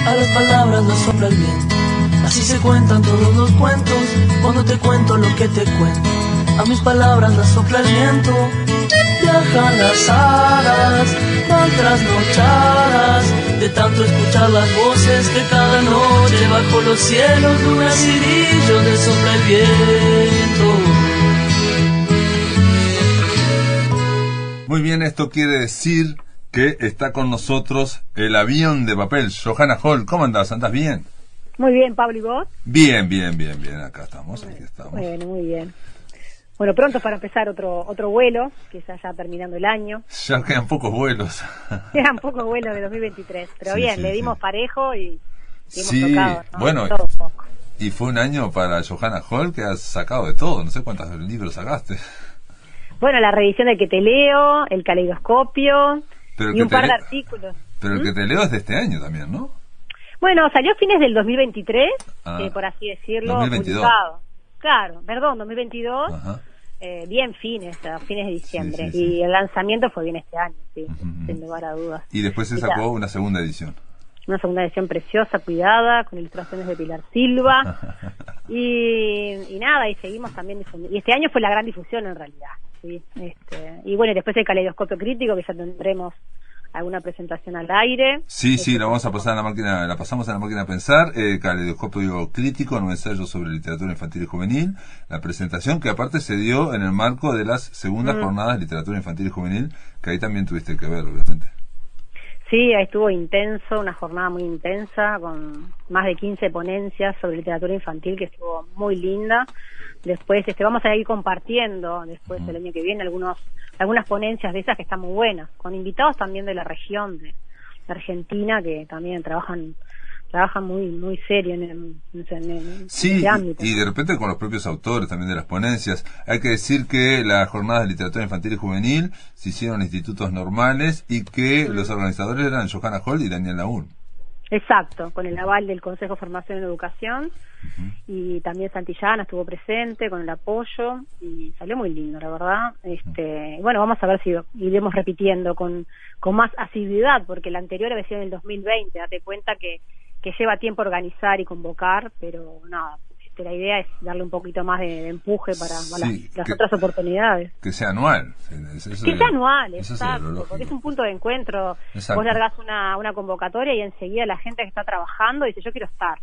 A las palabras las sopla el viento. Así se cuentan todos los cuentos. Cuando te cuento lo que te cuento, a mis palabras las sopla el viento. Viajan las hadas, van trasnochadas de tanto escuchar las voces que cada noche bajo los cielos de un asidillo le sopla el viento. Muy bien, esto quiere decir que está con nosotros el avión de papel, Johanna Hall. ¿Cómo andás? ¿Andás bien? Muy bien, Pablo, ¿y vos? Bien. Acá estamos, aquí estamos. Bueno, muy bien. Bueno, pronto para empezar otro vuelo, que ya terminando el año. Ya quedan pocos vuelos. Quedan pocos vuelos de 2023, pero sí, bien, sí, le dimos parejo y hemos tocado, ¿no? Bueno, todo un poco. Y fue un año para Johanna Hall que has sacado de todo, no sé cuántos libros sacaste. Bueno, la revisión del que te leo, el caleidoscopio y un par de artículos. Pero el que te leo es de este año también, ¿no? Bueno, salió a fines del 2023, por así decirlo, 2022. Publicado. Claro, perdón, 2022. Ajá. Bien a fines de diciembre. Sí. Y el lanzamiento fue bien este año, sí, sin lugar a dudas. Y después se sacó una segunda edición. Una segunda edición preciosa, cuidada, con ilustraciones de Pilar Silva. y nada, y seguimos también difundiendo. Y este año fue la gran difusión en realidad. ¿Sí? Y bueno, después el caleidoscopio crítico, que ya tendremos alguna presentación al aire. Sí, la vamos a pasar a la máquina, la pasamos a la máquina a pensar, caleidoscopio crítico, un ensayo sobre literatura infantil y juvenil, la presentación que aparte se dio en el marco de las segundas jornadas de literatura infantil y juvenil, que ahí también tuviste que ver, obviamente. Sí, ahí estuvo intenso, una jornada muy intensa, con más de 15 ponencias sobre literatura infantil, que estuvo muy linda. Después vamos a ir compartiendo, después el año que viene, algunas ponencias de esas que están muy buenas, con invitados también de la región de Argentina, que también trabajan muy serio en ese ámbito. Y de repente con los propios autores también de las ponencias. Hay que decir que las jornadas de literatura infantil y juvenil se hicieron en institutos normales y que los organizadores eran Johanna Hall y Daniel Laún. Exacto, con el aval del Consejo de Formación en Educación, y también Santillana estuvo presente con el apoyo, y salió muy lindo, la verdad. Bueno, vamos a ver si iremos repitiendo con más asiduidad, porque la anterior había sido en el 2020, date cuenta que lleva tiempo organizar y convocar, pero nada, la idea es darle un poquito más de empuje para las otras oportunidades. Que sea anual. Sea anual, exacto, porque es un punto de encuentro. Exacto. Vos largás una convocatoria y enseguida la gente que está trabajando dice, yo quiero estar.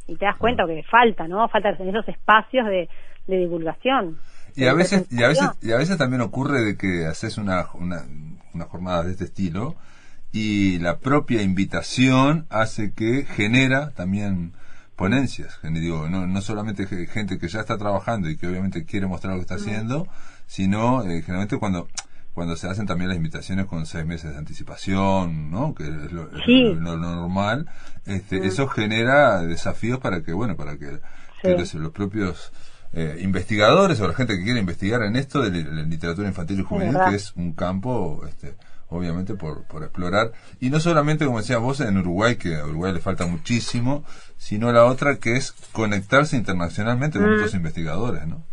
Y te das cuenta que falta en esos espacios de divulgación. Y a veces también ocurre de que haces una jornada de este estilo y la propia invitación hace que genera también ponencias, digo, no solamente gente que ya está trabajando y que obviamente quiere mostrar lo que está haciendo, sino generalmente cuando se hacen también las invitaciones con 6 meses de anticipación, ¿no? Que es lo normal, eso genera desafíos para que los propios investigadores o la gente que quiere investigar en esto de la literatura infantil y juvenil, que es un campo obviamente por explorar, y no solamente, como decías vos, en Uruguay, que a Uruguay le falta muchísimo, sino la otra que es conectarse internacionalmente con otros investigadores, ¿no?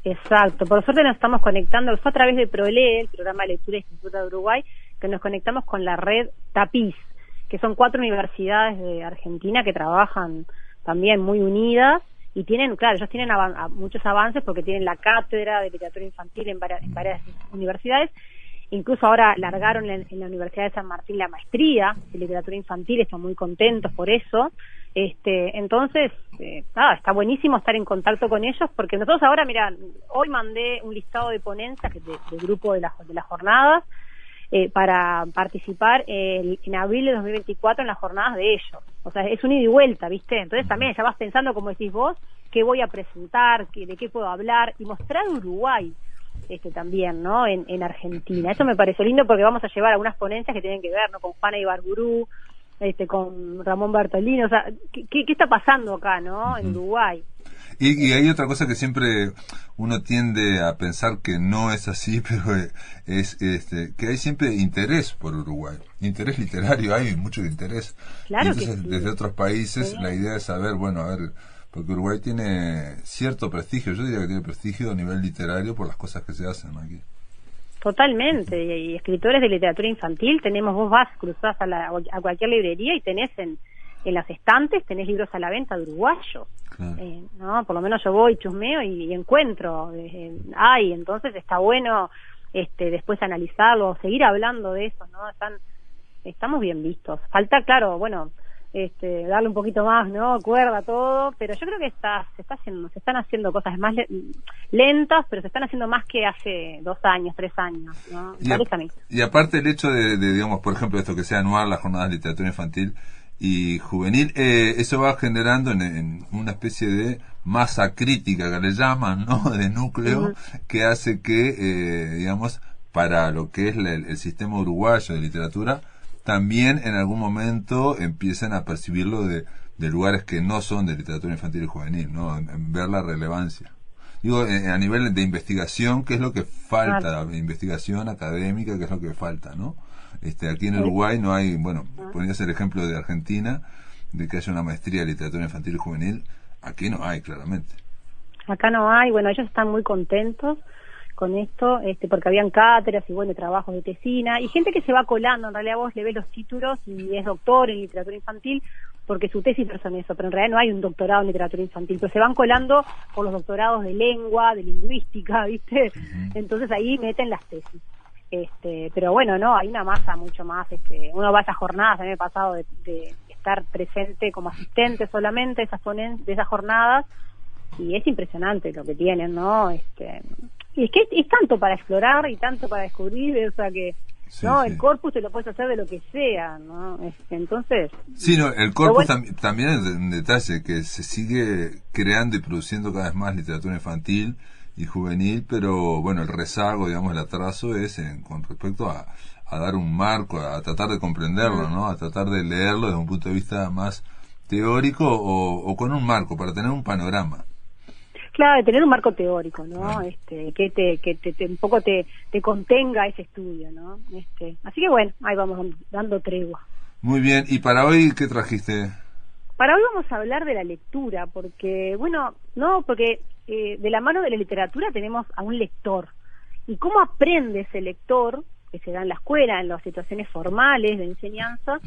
Exacto, por suerte nos estamos conectando, fue a través de PROLE, el programa de lectura Instituto de Uruguay, que nos conectamos con la red Tapiz, que son 4 universidades de Argentina que trabajan también muy unidas, y tienen, claro, ellos tienen muchos avances porque tienen la cátedra de literatura infantil en varias universidades. Incluso ahora largaron en la Universidad de San Martín la maestría de literatura infantil, están muy contentos por eso. Entonces, está buenísimo estar en contacto con ellos, porque nosotros ahora, mira, hoy mandé un listado de ponencias del grupo de las jornadas para participar en abril de 2024 en las jornadas de ellos. O sea, es un ida y vuelta, ¿viste? Entonces también ya vas pensando, como decís vos, qué voy a presentar, de qué puedo hablar, y mostrar Uruguay también, ¿no? En Argentina. Eso me pareció lindo porque vamos a llevar algunas ponencias que tienen que ver, ¿no? Con Juana Ibargurú, con Ramón Bertolini, o sea, ¿qué está pasando acá, ¿no? En Uruguay. Y hay otra cosa que siempre uno tiende a pensar que no es así, pero es que hay siempre interés por Uruguay, interés literario, hay mucho interés. Claro. Y entonces, que sí. Desde otros países, la idea es saber, porque Uruguay tiene cierto prestigio, yo diría que tiene prestigio a nivel literario por las cosas que se hacen aquí. Totalmente, y escritores de literatura infantil vos cruzás a cualquier librería y tenés en las estantes tenés libros a la venta de uruguayos, claro. ¿no? Por lo menos yo voy, chusmeo y encuentro, entonces está bueno después analizarlo, seguir hablando de eso, ¿no? Estamos bien vistos. Falta, claro, bueno, darle un poquito más, ¿no? Cuerda, todo, pero yo creo que se están haciendo cosas más lentas, pero se están haciendo más que hace 2 años, 3 años, ¿no? Y aparte el hecho de, digamos, por ejemplo, esto que sea anual, las jornadas de literatura infantil y juvenil, eso va generando en una especie de masa crítica que le llaman, ¿no? De núcleo, que hace que, digamos, para lo que es el sistema uruguayo de literatura, también en algún momento empiezan a percibirlo de lugares que no son de literatura infantil y juvenil, ¿no? En ver la relevancia. Digo, a nivel de investigación, ¿qué es lo que falta? Claro. Investigación académica, ¿qué es lo que falta, no? Aquí en Uruguay no hay, bueno, ponías el ejemplo de Argentina, de que haya una maestría de literatura infantil y juvenil. Aquí no hay, claramente. Acá no hay, bueno, ellos están muy contentos con esto, porque habían cátedras y bueno, trabajos de tesina, y gente que se va colando, en realidad vos le ves los títulos y es doctor en literatura infantil, porque su tesis no son eso, pero en realidad no hay un doctorado en literatura infantil, pero se van colando por los doctorados de lengua, de lingüística, ¿viste? Entonces ahí meten las tesis. Pero bueno, no, hay una masa mucho más, uno va a esas jornadas, a mí me ha pasado de estar presente como asistente solamente de esas jornadas, y es impresionante lo que tienen, ¿no? Y es que es tanto para explorar y tanto para descubrir, o sea que no, el corpus te lo puedes hacer de lo que sea, ¿no? Entonces... Sí, no, el corpus también es un detalle, que se sigue creando y produciendo cada vez más literatura infantil y juvenil, pero bueno, el rezago, digamos, el atraso es con respecto a dar un marco, a tratar de comprenderlo, ¿no? A tratar de leerlo desde un punto de vista más teórico o con un marco, para tener un panorama. Claro, de tener un marco teórico, ¿no? Que un poco te contenga ese estudio, ¿no? Así que bueno, ahí vamos dando tregua. Muy bien, ¿y para hoy qué trajiste? Para hoy vamos a hablar de la lectura, porque, bueno, porque de la mano de la literatura tenemos a un lector. ¿Y cómo aprende ese lector, que se da en la escuela, en las situaciones formales de enseñanza?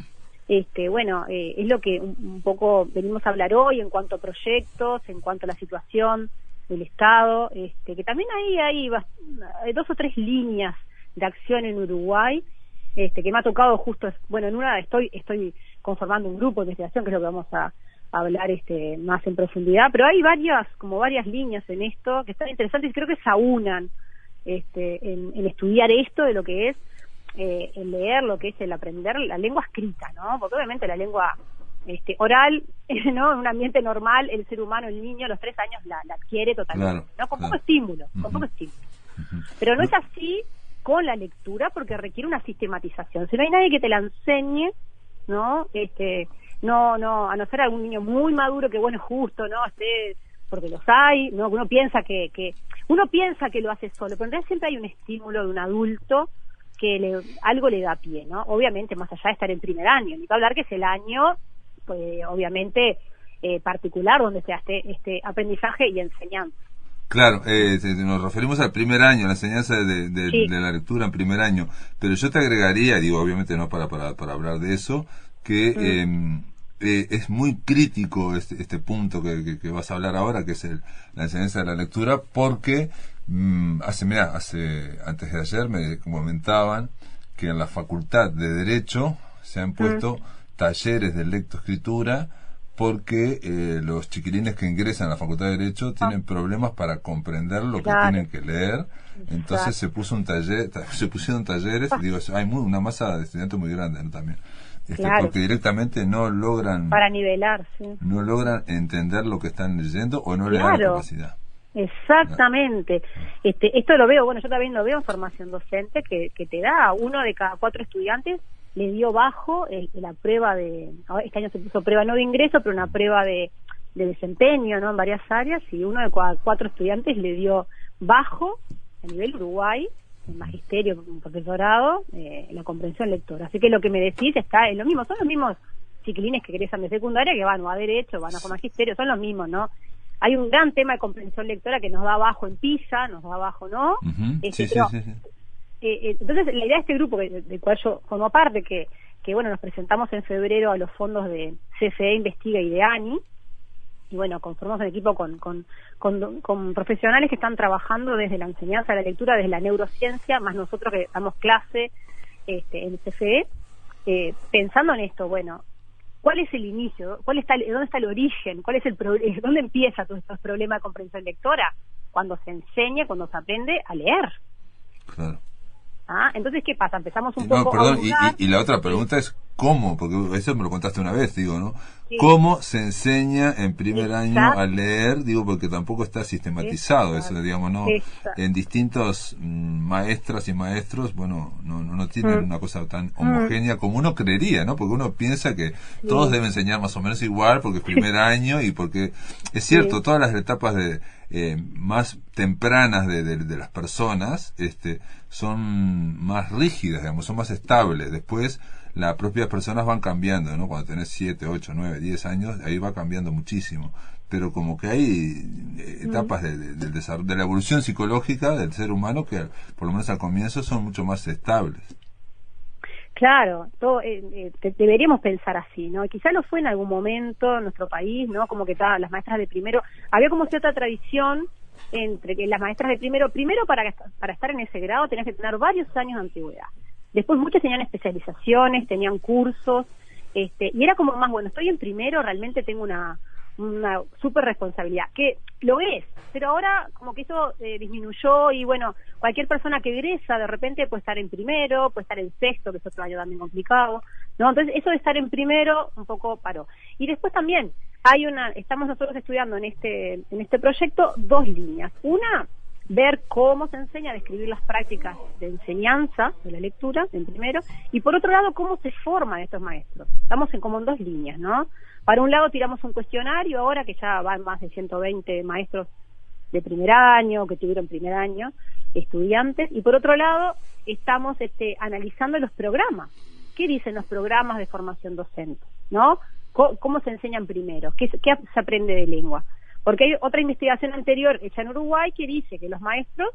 Es lo que un poco venimos a hablar hoy en cuanto a proyectos, en cuanto a la situación del Estado, que también hay 2 o 3 líneas de acción en Uruguay, que me ha tocado justo, bueno, en una estoy conformando un grupo de investigación, que es lo que vamos a hablar más en profundidad, pero hay varias líneas en esto que están interesantes y creo que se aunan en estudiar esto de lo que es el leer, lo que es el aprender la lengua escrita, ¿no? Porque obviamente la lengua oral, ¿no? En un ambiente normal, el ser humano, el niño, a los 3 años la adquiere totalmente, ¿no? Con poco estímulo, Pero no es así con la lectura, porque requiere una sistematización. Si no hay nadie que te la enseñe, ¿no? A no ser algún niño muy maduro que, bueno, justo, ¿no? Porque los hay, ¿no? Uno piensa que lo hace solo, pero en realidad siempre hay un estímulo de un adulto que algo le da pie, ¿no? Obviamente, más allá de estar en primer año, ni que hablar que es el año, pues, obviamente, particular donde se hace este aprendizaje y enseñanza. Claro, nos referimos al primer año, la enseñanza de la lectura en primer año, pero yo te agregaría, digo, obviamente no para hablar de eso, que es muy crítico este punto que vas a hablar ahora, que es la enseñanza de la lectura, porque antes de ayer me comentaban que en la Facultad de Derecho se han puesto talleres de lectoescritura, porque los chiquilines que ingresan a la Facultad de Derecho tienen problemas para comprender lo que tienen que leer. Entonces se pusieron talleres, digo, hay una masa de estudiantes muy grande, ¿no? También porque directamente no logran para nivelar, no logran entender lo que están leyendo o no le dan la capacidad. Exactamente. Esto lo veo, bueno, yo también lo veo en formación docente, que te da 1 de cada 4 estudiantes le dio bajo la prueba este año se puso prueba no de ingreso, pero una prueba de desempeño, ¿no? En varias áreas, y 1 de cada 4 estudiantes le dio bajo a nivel Uruguay, en magisterio, en profesorado, la comprensión lectora. Así que lo que me decís está en lo mismo, son los mismos chiquilines que egresan de secundaria, que van o a derecho, van a magisterio, son los mismos, ¿no? Hay un gran tema de comprensión lectora que nos da bajo en PISA, nos da bajo, ¿no? Sí. Entonces, la idea de este grupo, del cual yo formo parte, que que bueno, nos presentamos en febrero a los fondos de CFE Investiga y de ANI, y bueno, conformamos un equipo con profesionales que están trabajando desde la enseñanza de la lectura, desde la neurociencia, más nosotros que damos clase en CFE, pensando en esto, bueno, ¿cuál es el inicio? ¿Dónde está el origen? ¿Dónde empieza todo este problema de comprensión lectora? Cuando se enseña, cuando se aprende a leer. Claro. Entonces, ¿qué pasa? Empezamos un No, poco perdón, a dudar. y la otra pregunta es ¿cómo? Porque eso me lo contaste una vez, digo, ¿no? Sí. ¿Cómo se enseña en primer año Exacto. a leer? Digo, porque tampoco está sistematizado Exacto. eso, digamos, ¿no? Exacto. En distintos maestras y maestros, bueno, no tienen una cosa tan homogénea como uno creería, ¿no? Porque uno piensa que todos deben enseñar más o menos igual porque es primer año y porque, es cierto, todas las etapas más tempranas de las personas son más rígidas, digamos, son más estables. Después las propias personas van cambiando, ¿no? Cuando tenés 7, 8, 9, 10 años, ahí va cambiando muchísimo. Pero como que hay etapas del desarrollo, de la evolución psicológica del ser humano que, por lo menos al comienzo, son mucho más estables. Claro, deberíamos pensar así, ¿no? Quizá lo fue en algún momento en nuestro país, ¿no? Como que las maestras de primero, había como cierta tradición entre que las maestras de primero para estar en ese grado tenías que tener varios años de antigüedad. Después muchas tenían especializaciones, tenían cursos, y era como más, bueno, estoy en primero, realmente tengo una súper responsabilidad, que lo es, pero ahora como que eso disminuyó y bueno, cualquier persona que egresa de repente puede estar en primero, puede estar en sexto, que es otro año también complicado, ¿no? Entonces eso de estar en primero un poco paró. Y después también estamos nosotros estudiando en este proyecto 2 líneas. Una, ver cómo se enseña a describir las prácticas de enseñanza de la lectura, en primero, y por otro lado, cómo se forman estos maestros. Estamos como en 2 líneas, ¿no? Para un lado tiramos un cuestionario ahora, que ya van más de 120 maestros de primer año, que tuvieron primer año, estudiantes, y por otro lado, estamos analizando los programas. ¿Qué dicen los programas de formación docente? ¿No? ¿Cómo se enseñan primero? ¿Qué se aprende de lengua? Porque hay otra investigación anterior hecha en Uruguay que dice que los maestros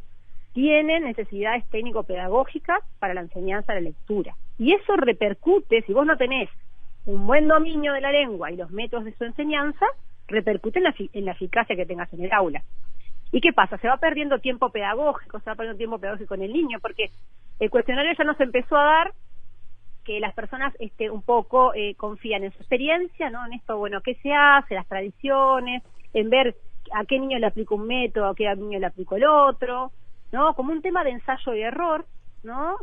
tienen necesidades técnico-pedagógicas para la enseñanza de la lectura. Y eso repercute, si vos no tenés un buen dominio de la lengua y los métodos de su enseñanza, repercute en la eficacia que tengas en el aula. ¿Y qué pasa? Se va perdiendo tiempo pedagógico, en el niño, porque el cuestionario ya nos empezó a dar que las personas un poco confían en su experiencia, ¿no? En esto, bueno, qué se hace, las tradiciones, en ver a qué niño le aplico un método, a qué niño le aplico el otro, ¿no? Como un tema de ensayo y error, ¿no?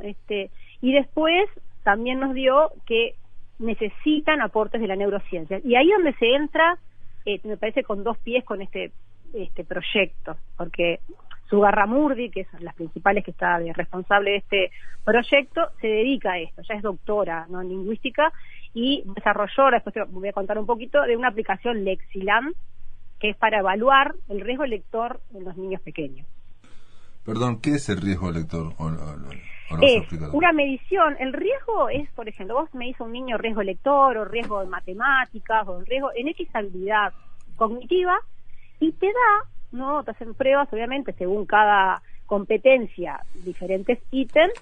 Y después también nos dio que necesitan aportes de la neurociencia. Y ahí donde se entra, me parece, con 2 pies con este proyecto, porque Sugarramurdi, que es las principales que está responsable de este proyecto, se dedica a esto, ya es doctora, ¿no?, en lingüística, y desarrolló, después te voy a contar un poquito, de una aplicación Lexilam, que es para evaluar el riesgo lector en los niños pequeños. Perdón, ¿qué es el riesgo lector? Es una medición. El riesgo es, por ejemplo, vos me dices un niño riesgo lector o riesgo de matemáticas o riesgo en X habilidad cognitiva y te da, ¿no? Te hacen pruebas, obviamente, según cada competencia, diferentes ítems.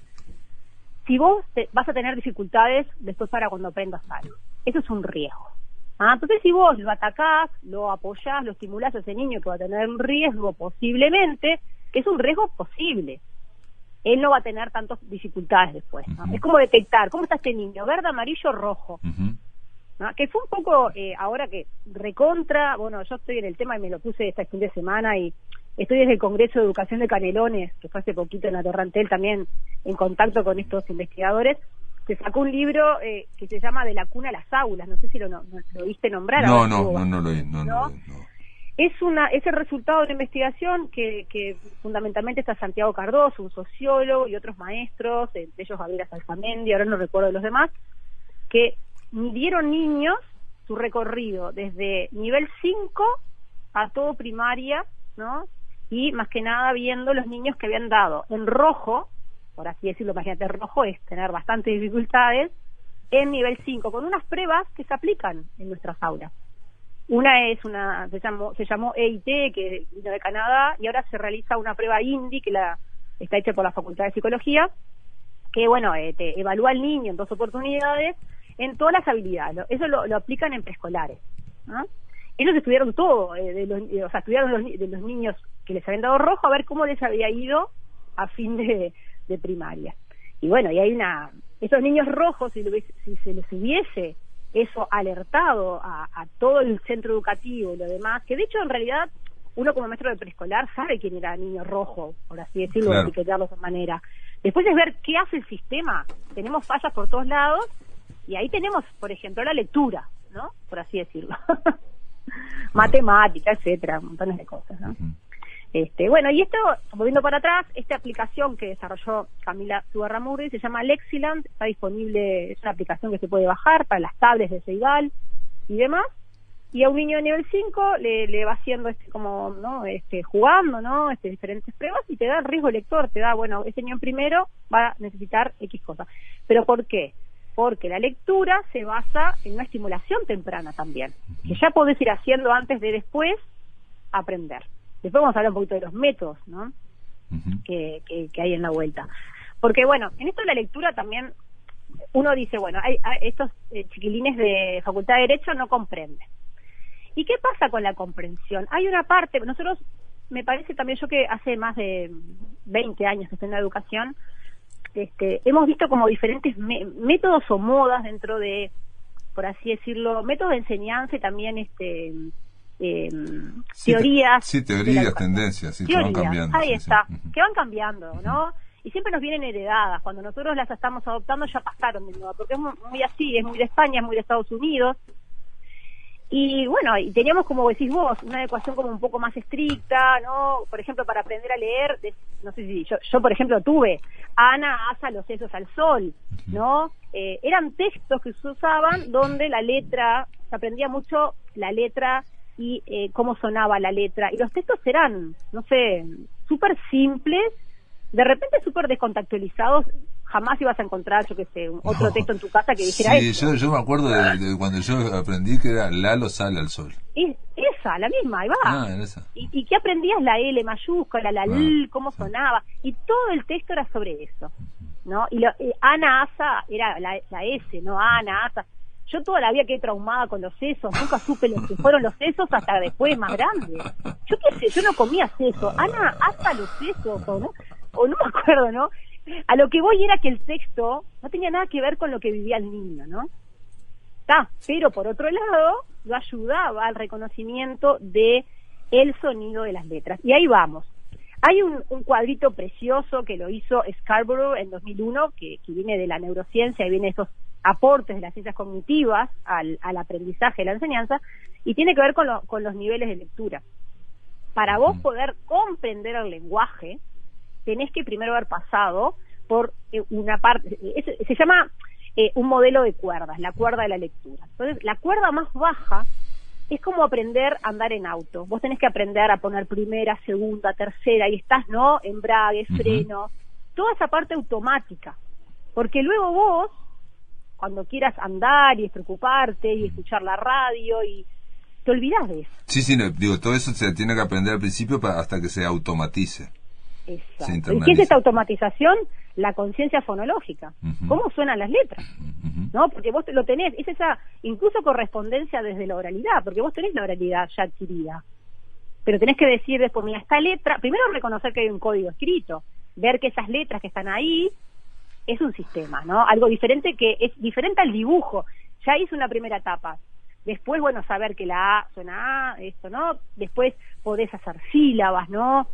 Si vos vas a tener dificultades después para cuando aprendas algo. Eso es un riesgo. Entonces, si vos lo atacás, lo apoyás, lo estimulás a ese niño que va a tener un riesgo posiblemente, que es un riesgo posible, él no va a tener tantas dificultades después, ¿no? Es como detectar, ¿cómo está este niño? ¿Verde, amarillo, rojo? ¿No? Que fue un poco, ahora que recontra, bueno, yo estoy en el tema y me lo puse este fin de semana y estoy desde el Congreso de Educación de Canelones, que fue hace poquito en la Torrantel, también en contacto con estos investigadores. Se sacó un libro que se llama De la cuna a las aulas, no sé si lo oíste nombrar. No lo oí. Es el resultado de una investigación que fundamentalmente está Santiago Cardoso, un sociólogo, y otros maestros, entre ellos Gabriela Salzamendi, ahora no recuerdo de los demás, que midieron niños su recorrido desde nivel 5 a todo primaria, ¿no? Y más que nada viendo los niños que habían dado en rojo, por así decirlo, imagínate, rojo es tener bastantes dificultades, en nivel 5, con unas pruebas que se aplican en nuestras aulas. Una se llamó EIT, que vino de Canadá, y ahora se realiza una prueba INDI, que está hecha por la Facultad de Psicología, que bueno, te evalúa al niño en 2 oportunidades en todas las habilidades. Eso lo aplican en preescolares, ¿no? Ellos estudiaron todo, estudiaron de los niños que les habían dado rojo, a ver cómo les había ido a fin de primaria. Y bueno, y hay esos niños rojos, si se les hubiese eso alertado a todo el centro educativo y lo demás, que de hecho en realidad uno como maestro de preescolar sabe quién era el niño rojo, por así decirlo, claro, etiquetarlo de esa manera. Después es ver qué hace el sistema. Tenemos fallas por todos lados y ahí tenemos, por ejemplo, la lectura, ¿no? Por así decirlo. Matemática, etcétera, montones de cosas, ¿no? Bueno, y esto, volviendo para atrás, esta aplicación que desarrolló Camila Zugarramurdi se llama Lexiland, está disponible, es una aplicación que se puede bajar para las tablets de Ceibal y demás, y a un niño de nivel 5 le va haciendo jugando, ¿no? Diferentes pruebas y te da el riesgo lector, te da, bueno, ese niño en primero va a necesitar X cosas. ¿Pero por qué? Porque la lectura se basa en una estimulación temprana también, que ya podés ir haciendo antes de después aprender. Después vamos a hablar un poquito de los métodos, ¿no? Que hay en la vuelta. Porque, bueno, en esto de la lectura también uno dice, bueno, hay estos chiquilines de Facultad de Derecho no comprenden. ¿Y qué pasa con la comprensión? Hay una parte, nosotros, me parece también yo que hace más de 20 años que estoy en la educación, hemos visto como diferentes métodos o modas dentro de, por así decirlo, métodos de enseñanza y también teorías. Sí, teorías, tendencias, sí, que van cambiando. Ahí sí, está, sí. que van cambiando, ¿no? Y siempre nos vienen heredadas. Cuando nosotros las estamos adoptando ya pasaron de nuevo, porque es muy así, es muy de España, es muy de Estados Unidos. Y bueno, y teníamos, como decís vos, una adecuación como un poco más estricta, ¿no? Por ejemplo, para aprender a leer, no sé si yo por ejemplo tuve Ana asa los sesos al sol, ¿no? Eran textos que se usaban donde la letra, se aprendía mucho la letra y cómo sonaba la letra. Y los textos eran, no sé, súper simples, de repente súper descontextualizados. Jamás ibas a encontrar, yo qué sé, otro texto en tu casa que dijera eso. Sí, yo me acuerdo de cuando yo aprendí que era Lalo sale al sol. Esa, la misma, ahí va. Esa. ¿Y qué aprendías? La L mayúscula, la L, cómo sonaba. Y todo el texto era sobre eso, ¿no? Y Ana Asa era la S, ¿no? Ana Asa. Yo toda la vida quedé traumada con los sesos, nunca supe lo que fueron los sesos hasta después, más grande. Yo qué sé, yo no comía seso. Ana Asa los sesos, o no me acuerdo, ¿no? A lo que voy era que el texto no tenía nada que ver con lo que vivía el niño, ¿no? Pero por otro lado, lo ayudaba al reconocimiento de el sonido de las letras. Y ahí vamos. Hay un cuadrito precioso que lo hizo Scarborough en 2001, que viene de la neurociencia y viene de esos aportes de las ciencias cognitivas al aprendizaje de la enseñanza, y tiene que ver con los niveles de lectura. Para vos poder comprender el lenguaje, tenés que primero haber pasado por una parte, se llama un modelo de cuerdas, la cuerda de la lectura. Entonces, la cuerda más baja es como aprender a andar en auto. Vos tenés que aprender a poner primera, segunda, tercera, y estás, ¿no? Embrague, freno, toda esa parte automática. Porque luego vos, cuando quieras andar y despreocuparte y escuchar la radio, y te olvidás de eso. Sí, todo eso se tiene que aprender al principio hasta que se automatice. Exacto. ¿Y qué es esta automatización? La conciencia fonológica. ¿Cómo suenan las letras? ¿No? Porque vos lo tenés, es esa incluso correspondencia desde la oralidad, porque vos tenés la oralidad ya adquirida. Pero tenés que decir después, mira, esta letra, primero reconocer que hay un código escrito, ver que esas letras que están ahí es un sistema, ¿no? Algo diferente, que es diferente al dibujo. Ya hice una primera etapa. Después, bueno, saber que la A suena A, esto, ¿no? Después podés hacer sílabas, ¿no?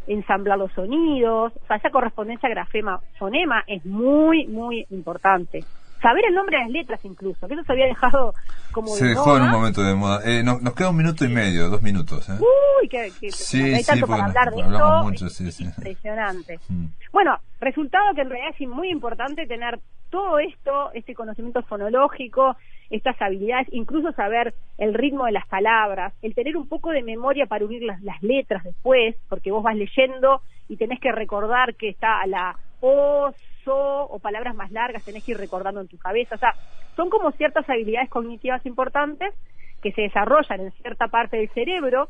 Ensamblar los sonidos, o sea, esa correspondencia grafema-fonema es muy, muy importante. Saber el nombre de las letras incluso, que eso se había dejado como se de dejó moda. En un momento de moda. Nos queda 1 minuto y medio, 2 minutos. Uy, no hay tanto para hablar de esto, mucho, es impresionante. Bueno, resultado que en realidad es muy importante tener todo esto, este conocimiento fonológico, estas habilidades, incluso saber el ritmo de las palabras, el tener un poco de memoria para unir las letras después, porque vos vas leyendo y tenés que recordar que está la O, So, o palabras más largas, tenés que ir recordando en tu cabeza. O sea, son como ciertas habilidades cognitivas importantes que se desarrollan en cierta parte del cerebro,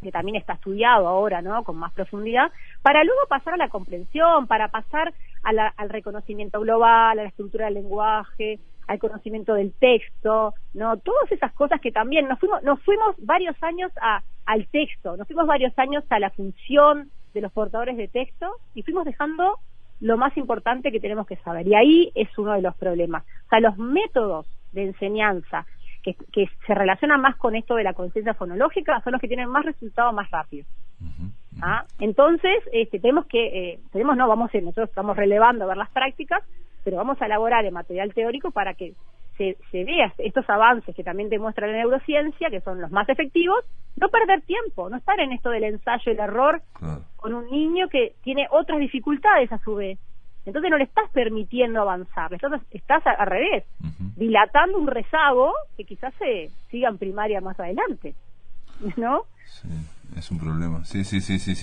que también está estudiado ahora, ¿no?, con más profundidad, para luego pasar a la comprensión, para pasar al reconocimiento global, a la estructura del lenguaje, al conocimiento del texto, ¿no? Todas esas cosas que también nos fuimos varios años al texto, nos fuimos varios años a la función de los portadores de texto y fuimos dejando lo más importante que tenemos que saber. Y ahí es uno de los problemas. O sea, los métodos de enseñanza que se relacionan más con esto de la conciencia fonológica son los que tienen más resultados más rápido. Entonces, nosotros estamos relevando a ver las prácticas, pero vamos a elaborar el material teórico para que se vea estos avances que también demuestra la neurociencia, que son los más efectivos, no perder tiempo, no estar en esto del ensayo y el error con un niño que tiene otras dificultades a su vez. Entonces no le estás permitiendo avanzar, estás al revés, dilatando un rezago que quizás se siga en primaria más adelante, ¿no? Sí, es un problema. Sí,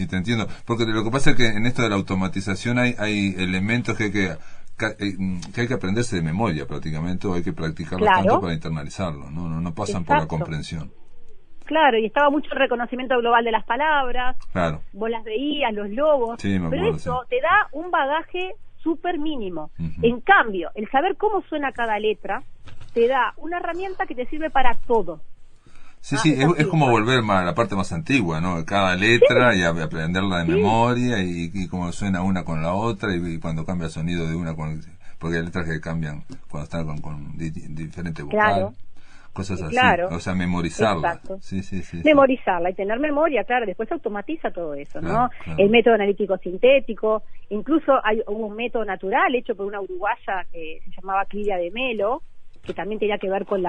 te entiendo. Porque lo que pasa es que en esto de la automatización hay elementos que hay que aprenderse de memoria prácticamente, o hay que practicarlo tanto para internalizarlo, no pasan por la comprensión. Claro, y estaba mucho el reconocimiento global de las palabras, vos las veías, los logos, pero eso te da un bagaje súper mínimo. En cambio, el saber cómo suena cada letra te da una herramienta que te sirve para todo. Es como volver a la parte más antigua, ¿no? Cada letra y aprenderla de memoria y cómo suena una con la otra y cuando cambia el sonido de una con... Porque hay letras que cambian cuando están con diferente vocal, cosas así. O sea, memorizarla. Memorizarla y tener memoria, después se automatiza todo eso, ¿no? El método analítico sintético, incluso hubo un método natural hecho por una uruguaya que se llamaba Clidia de Melo, que también tenía que ver con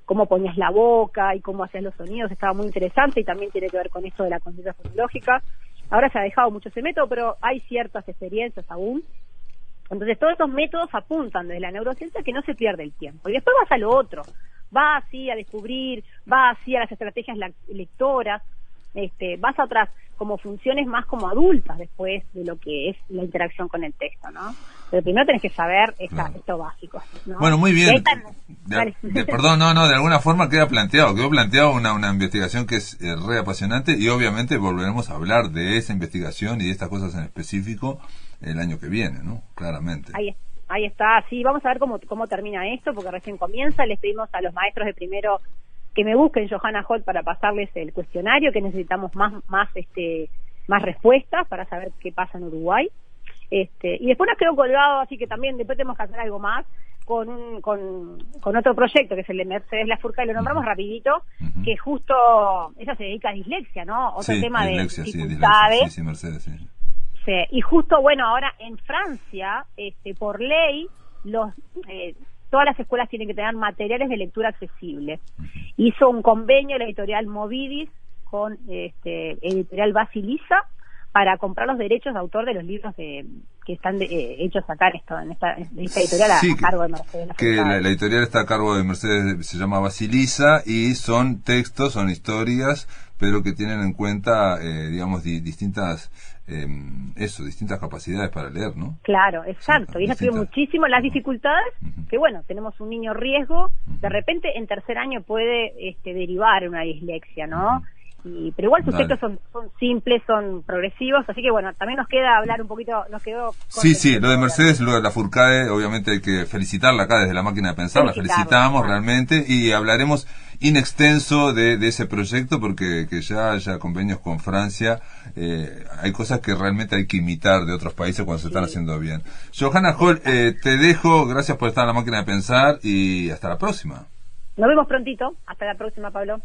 cómo ponías la boca y cómo hacías los sonidos, estaba muy interesante, y también tiene que ver con esto de la conciencia fonológica. Ahora se ha dejado mucho ese método, pero hay ciertas experiencias aún. Entonces todos estos métodos apuntan desde la neurociencia que no se pierde el tiempo. Y después vas a lo otro, vas así a descubrir, vas así a las estrategias lectoras, vas a otras como funciones más como adultas después de lo que es la interacción con el texto, ¿no? Pero primero tenés que saber esto básico, ¿no? Bueno, muy bien. Perdón, de alguna forma quedó planteado una investigación que es re apasionante, y obviamente volveremos a hablar de esa investigación y de estas cosas en específico el año que viene, ¿no? Claramente. Ahí está, sí, vamos a ver cómo termina esto, porque recién comienza. Les pedimos a los maestros de primero que me busquen Johanna Holt para pasarles el cuestionario, que necesitamos más respuestas para saber qué pasa en Uruguay. Y después nos quedó colgado, así que también después tenemos que hacer algo más con otro proyecto, que es el de Mercedes Lafourcade, lo nombramos rapidito, que justo ella se dedica a dislexia, ¿no? Otro tema de dificultades. Sí, Mercedes, sí. Sí, y justo, ahora en Francia, por ley, todas las escuelas tienen que tener materiales de lectura accesible. Hizo un convenio la editorial Movidis con editorial Basilisa para comprar los derechos de autor de los libros que están hechos acá en esta editorial a cargo de Mercedes. Que la editorial está a cargo de Mercedes, se llama Basilisa, y son textos, son historias, pero que tienen en cuenta, distintas capacidades para leer, ¿no? Claro, exacto. Y ella escribió muchísimo las dificultades, que tenemos un niño riesgo, de repente en tercer año puede derivar una dislexia, ¿no? Pero igual sus textos son simples, son progresivos, así que también nos queda hablar un poquito, lo de Mercedes, lo de Lafourcade, obviamente hay que felicitarla acá desde la máquina de pensar, la felicitamos realmente, y hablaremos in extenso de ese proyecto, porque que ya convenios con Francia, hay cosas que realmente hay que imitar de otros países cuando se están haciendo bien. Johanna Holt, te dejo, gracias por estar en la máquina de pensar, y hasta la próxima. Nos vemos prontito, hasta la próxima, Pablo.